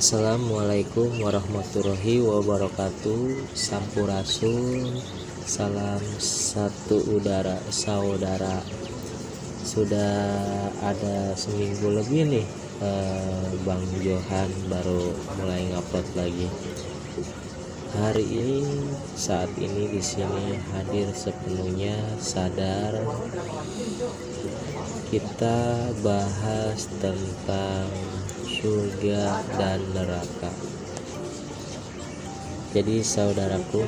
Assalamualaikum warahmatullahi wabarakatuh. Sampurasun. Salam satu udara saudara. Sudah ada seminggu lebih nih, Bang Johan baru mulai ngupload lagi. Hari ini, saat ini di sini hadir sepenuhnya sadar. Kita bahas tentang surga dan neraka. Jadi saudaraku,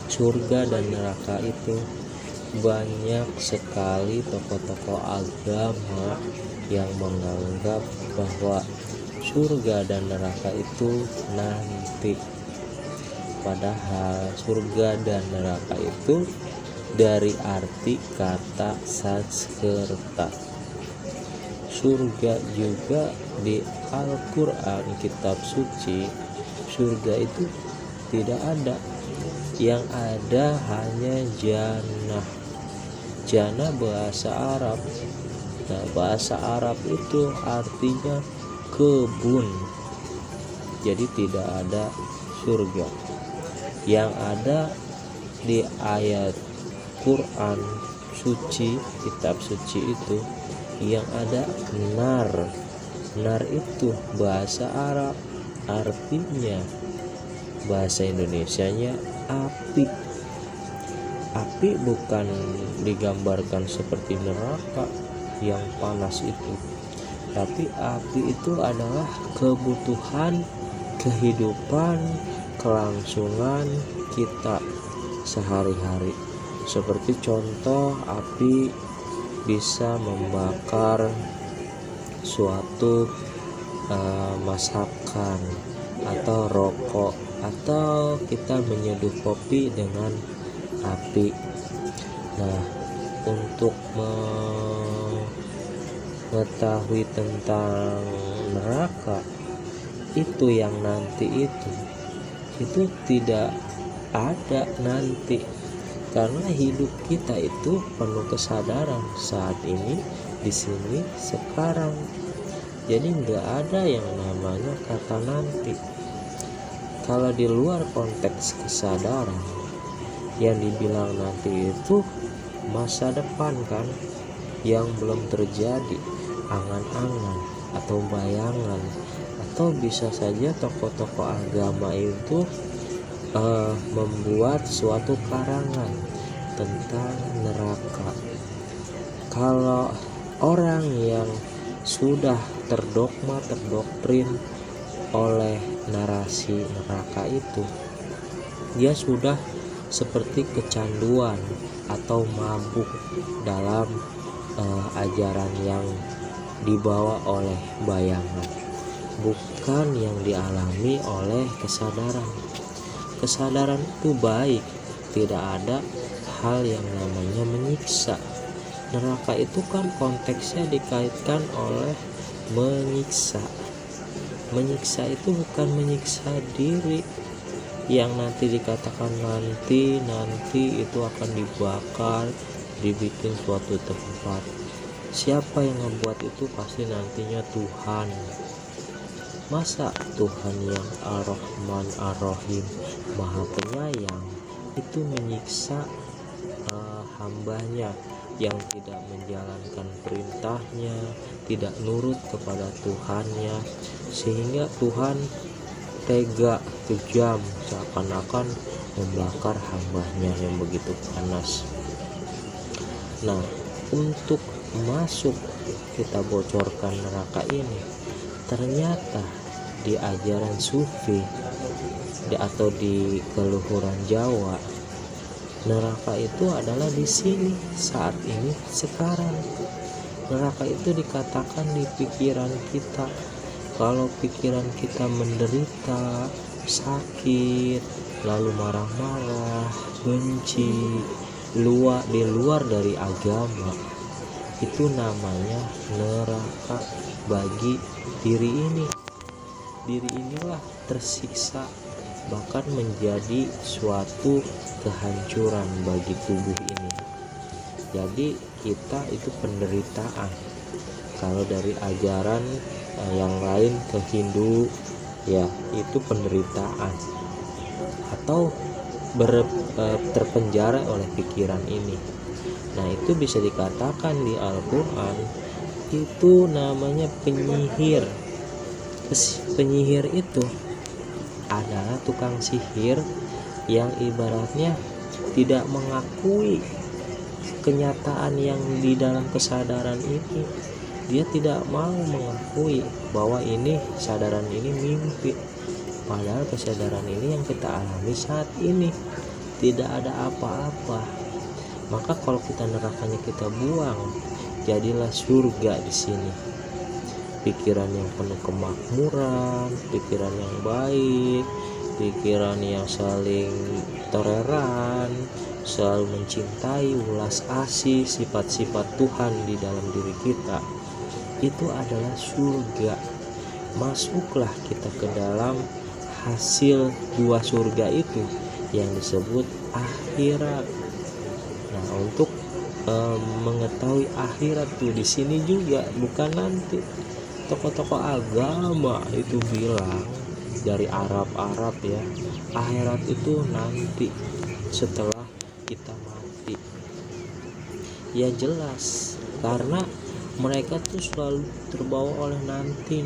surga dan neraka itu banyak sekali tokoh-tokoh agama yang menganggap bahwa surga dan neraka itu nanti. Padahal surga dan neraka itu dari arti kata Sanskerta. Surga juga di Al-Quran, kitab suci, surga itu tidak ada. Yang ada hanya jannah. Jannah bahasa Arab. Nah, bahasa Arab itu artinya kebun. Jadi tidak ada surga. Yang ada di ayat Quran suci, kitab suci itu, yang ada nar. Nar itu bahasa Arab, artinya bahasa Indonesianya api. Api bukan digambarkan seperti neraka yang panas itu, tapi api itu adalah kebutuhan kehidupan, kelangsungan kita sehari-hari. Seperti contoh, api bisa membakar suatu masakan atau rokok, atau kita menyeduh kopi dengan api. Nah, untuk mengetahui tentang neraka itu, yang nanti itu tidak ada nanti, karena hidup kita itu penuh kesadaran saat ini, di sini, sekarang. Jadi nggak ada yang namanya kata nanti. Kalau di luar konteks kesadaran, yang dibilang nanti itu masa depan kan, yang belum terjadi, angan-angan atau bayangan, atau bisa saja tokoh-tokoh agama itu membuat suatu karangan tentang neraka. Kalau orang yang sudah terdoktrin oleh narasi neraka itu, dia sudah seperti kecanduan atau mabuk dalam ajaran yang dibawa oleh bayangan, bukan yang dialami oleh kesadaran. Kesadaran itu baik, tidak ada hal yang namanya menyiksa. Neraka itu kan konteksnya dikaitkan oleh menyiksa. Menyiksa itu bukan menyiksa diri, yang nanti dikatakan nanti itu akan dibakar, dibikin suatu tempat. Siapa yang membuat itu? Pasti nantinya Tuhan. Masa Tuhan yang Ar-Rahman Ar-Rahim, Maha Penyayang, itu menyiksa hambanya yang tidak menjalankan perintahnya, tidak nurut kepada Tuhannya, sehingga Tuhan tega, kejam, seakan-akan membakar hambanya yang begitu panas. Nah, untuk masuk, kita bocorkan neraka ini, ternyata di ajaran sufi atau di keluhuran Jawa, neraka itu adalah di sini, saat ini, sekarang. Neraka itu dikatakan di pikiran kita. Kalau pikiran kita menderita, sakit, lalu marah-marah, benci, di luar dari agama, itu namanya neraka bagi diri ini. Diri inilah tersiksa, bahkan menjadi suatu kehancuran bagi tubuh ini. Jadi kita itu penderitaan. Kalau dari ajaran yang lain ke Hindu, ya itu penderitaan atau terpenjara oleh pikiran ini. Nah, itu bisa dikatakan di Al-Quran itu namanya penyihir. Penyihir itu adalah tukang sihir yang ibaratnya tidak mengakui kenyataan yang di dalam kesadaran ini. Dia tidak mau mengakui bahwa ini kesadaran ini mimpi, padahal kesadaran ini yang kita alami saat ini tidak ada apa-apa. Maka kalau kita nerakanya kita buang, jadilah surga di sini. Pikiran yang penuh kemakmuran, pikiran yang baik, pikiran yang saling toleran, selalu mencintai, ulas asih sifat-sifat Tuhan di dalam diri kita. Itu adalah surga. Masuklah kita ke dalam hasil dua surga itu yang disebut akhirat. Nah, untuk mengetahui akhirat tuh di sini juga, bukan nanti. Tokoh-tokoh agama itu bilang dari Arab ya, akhirat itu nanti setelah kita mati. Ya jelas, karena mereka tuh selalu terbawa oleh nanti,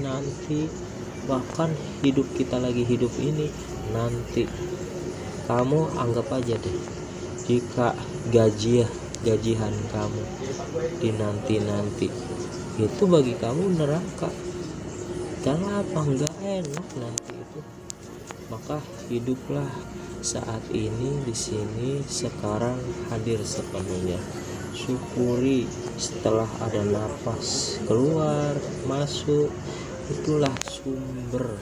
bahkan hidup kita lagi hidup ini nanti. Kamu anggap aja deh, jika gajian kamu di nanti itu bagi kamu neraka. Karena apa? Enggak enak nanti itu. Maka hiduplah saat ini, di sini, sekarang, hadir sepenuhnya. Syukuri setelah ada napas keluar masuk, itulah sumber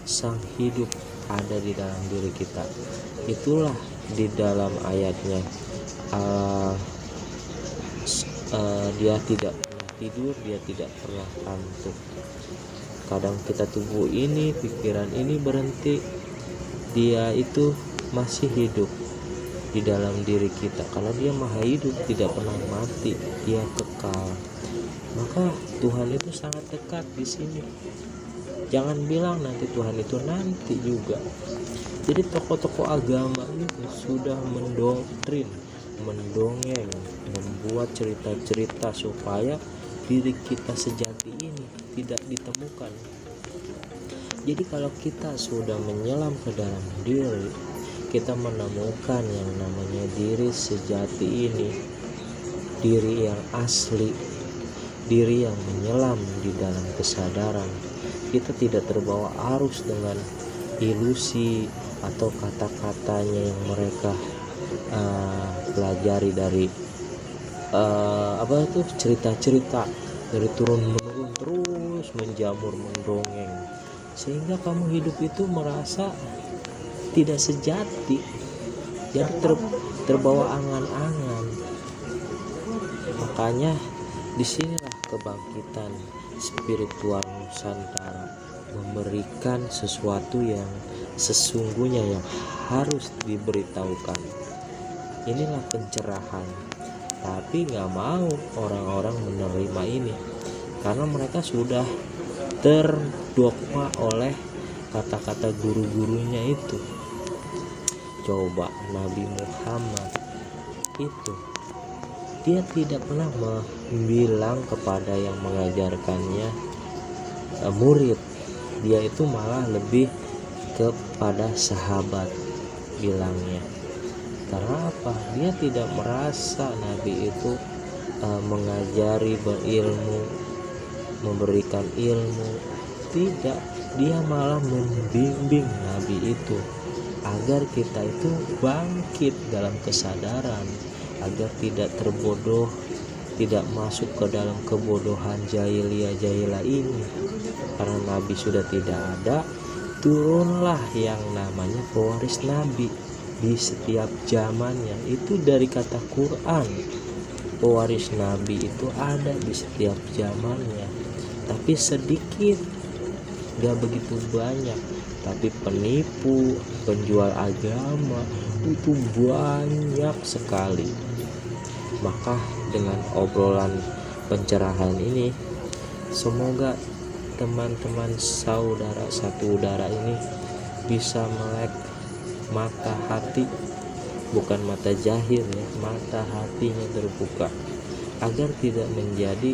sang hidup ada di dalam diri kita. Itulah di dalam ayatnya, dia tidak pernah tidur, dia tidak pernah kantuk. Kadang kita tubuh ini, pikiran ini berhenti, dia itu masih hidup di dalam diri kita. Kalau dia maha hidup, tidak pernah mati, dia kekal. Maka Tuhan itu sangat dekat di sini. Jangan bilang nanti Tuhan itu nanti juga. Jadi tokoh-tokoh agama itu sudah mendoktrin, mendongeng, membuat cerita-cerita supaya diri kita sejati ini tidak ditemukan. Jadi kalau kita sudah menyelam ke dalam diri, kita menemukan yang namanya diri sejati ini, diri yang asli, diri yang menyelam di dalam kesadaran. Kita tidak terbawa arus dengan ilusi atau kata-katanya yang mereka pelajari dari cerita-cerita dari turun-menurun, terus menjamur, mendongeng, sehingga kamu hidup itu merasa tidak sejati, jadi terbawa angan-angan. Makanya disinilah kebangkitan spiritual Nusantara, memberikan sesuatu yang sesungguhnya yang harus diberitahukan. Inilah pencerahan. Tapi gak mau orang-orang menerima ini, karena mereka sudah terdogma oleh kata-kata guru-gurunya itu. Coba Nabi Muhammad itu, dia tidak pernah bilang kepada yang mengajarkannya murid. Dia itu malah lebih kepada sahabat bilangnya. Karena apa? Dia tidak merasa Nabi itu mengajari, berilmu, memberikan ilmu. Tidak, dia malah membimbing Nabi itu agar kita itu bangkit dalam kesadaran, agar tidak terbodoh, tidak masuk ke dalam kebodohan jahiliyah ini. Karena Nabi sudah tidak ada, turunlah yang namanya pewaris Nabi di setiap zamannya. Itu dari kata Quran, pewaris Nabi itu ada di setiap zamannya, tapi sedikit, gak begitu banyak. Tapi penipu, penjual agama itu banyak sekali. Maka dengan obrolan pencerahan ini, semoga teman-teman saudara satu udara ini bisa melek mata hati, bukan mata jahil ya, mata hatinya terbuka agar tidak menjadi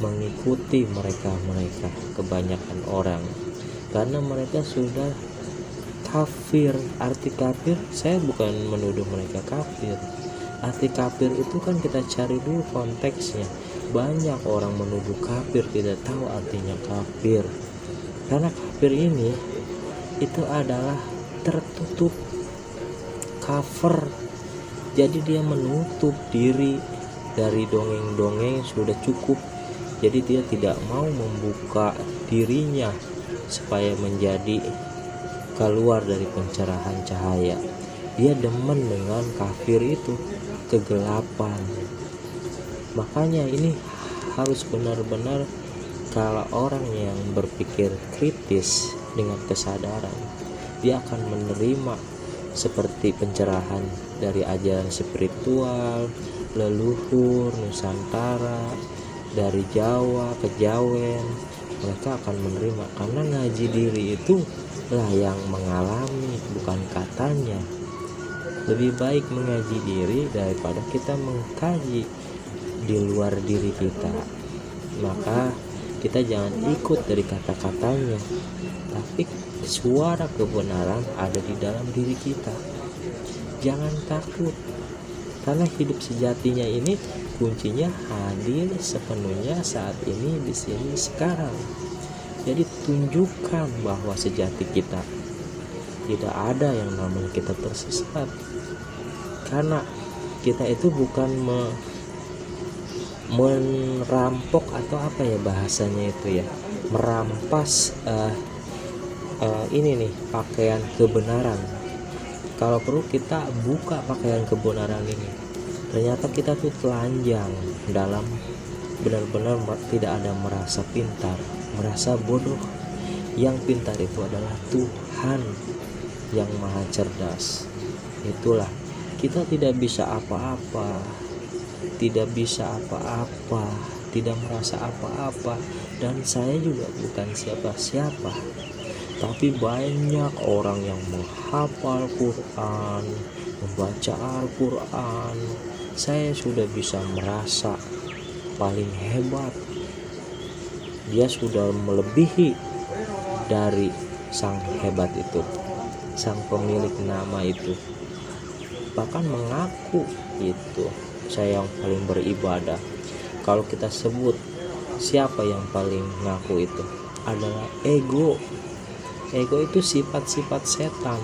mengikuti mereka kebanyakan orang, karena mereka sudah kafir. Arti kafir, saya bukan menuduh mereka kafir. Arti kafir itu kan kita cari dulu konteksnya. Banyak orang menuduh kafir tidak tahu artinya kafir, karena kafir ini itu adalah tertutup, cover. Jadi dia menutup diri dari dongeng-dongeng sudah cukup. Jadi dia tidak mau membuka dirinya supaya menjadi keluar dari pencerahan cahaya. Dia demen dengan kafir itu, kegelapan. Makanya ini harus benar-benar, kalau orang yang berpikir kritis dengan kesadaran, dia akan menerima seperti pencerahan dari ajaran spiritual leluhur Nusantara, dari Jawa, Kejawen. Mereka akan menerima karena ngaji diri itu lah yang mengalami, bukan katanya. Lebih baik mengaji diri daripada kita mengkaji di luar diri kita. Maka kita jangan ikut dari kata-katanya, tapi suara kebenaran ada di dalam diri kita. Jangan takut, karena hidup sejatinya ini kuncinya hadir sepenuhnya saat ini, di sini, sekarang. Jadi tunjukkan bahwa sejati kita tidak ada yang namanya kita tersesat, karena kita itu bukan merampok atau apa ya bahasanya itu ya, merampas ini nih pakaian kebenaran. Kalau perlu kita buka pakaian kebenaran ini, ternyata kita tuh telanjang dalam benar-benar tidak ada merasa pintar, merasa bodoh. Yang pintar itu adalah Tuhan yang maha cerdas. Itulah, kita tidak bisa apa-apa, tidak bisa apa-apa, tidak merasa apa-apa, dan saya juga bukan siapa-siapa. Tapi banyak orang yang menghafal Quran, membaca Al-Quran. Saya sudah bisa merasa paling hebat. Dia sudah melebihi dari sang hebat itu, sang pemilik nama itu. Bahkan mengaku itu saya yang paling beribadah. Kalau kita sebut siapa yang paling ngaku itu adalah ego. Ego itu sifat-sifat setan.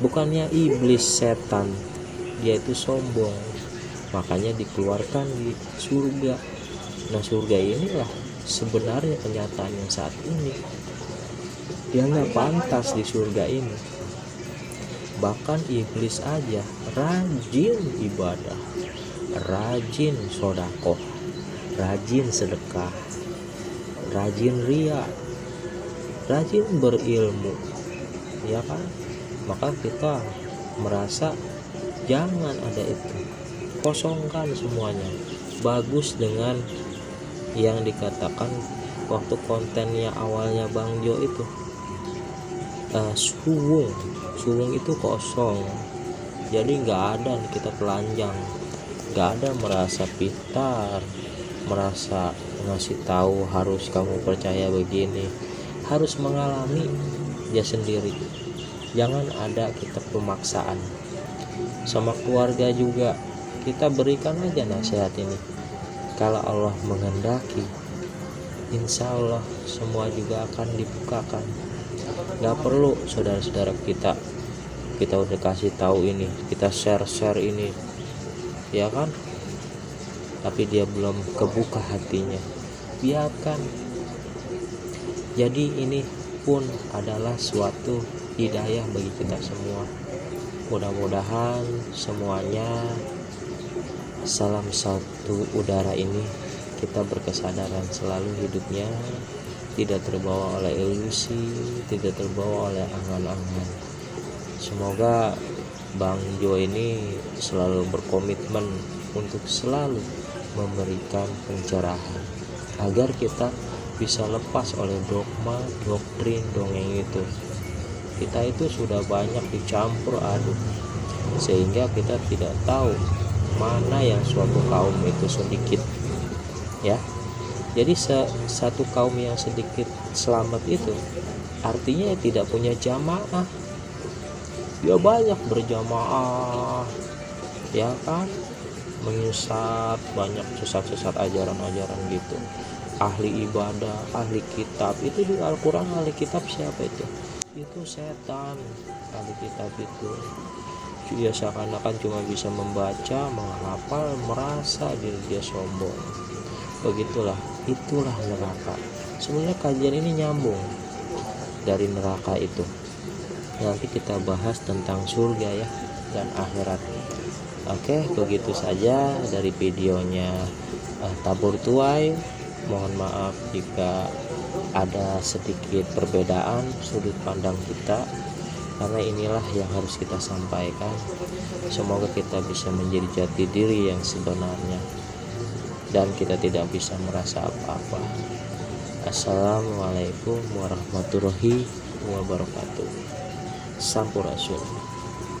Bukannya iblis, setan. Dia itu sombong. Makanya dikeluarkan di surga. Nah, surga inilah sebenarnya kenyataannya saat ini. Dia nggak pantas di surga ini. Bahkan iblis aja rajin ibadah, rajin sodakoh, rajin sedekah, rajin ria, rajin berilmu, ya kan? Maka kita merasa jangan ada itu, kosongkan semuanya. Bagus dengan yang dikatakan waktu kontennya awalnya Bang Jo itu, suwung itu kosong. Jadi nggak ada kita telanjang, nggak ada merasa pintar, merasa ngasih tahu harus kamu percaya begini, harus mengalami dia sendiri. Jangan ada kita pemaksaan. Sama keluarga juga kita berikan aja nasihat ini. Kalau Allah menghendaki, insya Allah semua juga akan dibukakan. Gak perlu saudara-saudara kita udah kasih tahu ini, kita share ini, ya kan? Tapi dia belum kebuka hatinya, biarkan. Jadi ini pun adalah suatu hidayah bagi kita semua. Mudah-mudahan semuanya salam satu udara ini kita berkesadaran selalu hidupnya, tidak terbawa oleh ilusi, tidak terbawa oleh angan-angan. Semoga Bang Jo ini selalu berkomitmen untuk selalu memberikan pencerahan agar kita bisa lepas oleh dogma, doktrin, dongeng itu. Kita itu sudah banyak dicampur aduk, sehingga kita tidak tahu mana yang suatu kaum itu sedikit, ya. Jadi satu kaum yang sedikit selamat itu artinya tidak punya jamaah. Dia banyak berjamaah, ya kan, menyesat, banyak sesat-sesat ajaran-ajaran gitu. Ahli ibadah, ahli kitab, itu di Al-Quran ahli kitab siapa itu? Itu setan. Ahli kitab itu dia seakan-akan cuma bisa membaca, menghafal, merasa diri dia sombong. Begitulah, itulah neraka. Sebenarnya kajian ini nyambung dari neraka itu. Nanti kita bahas tentang surga ya, dan akhirat. Oke, begitu saja dari videonya Tabur Tuai. Mohon maaf jika ada sedikit perbedaan sudut pandang kita, karena inilah yang harus kita sampaikan. Semoga kita bisa menjadi jati diri yang sebenarnya, dan kita tidak bisa merasa apa-apa. Assalamualaikum warahmatullahi wabarakatuh. Sampurasun.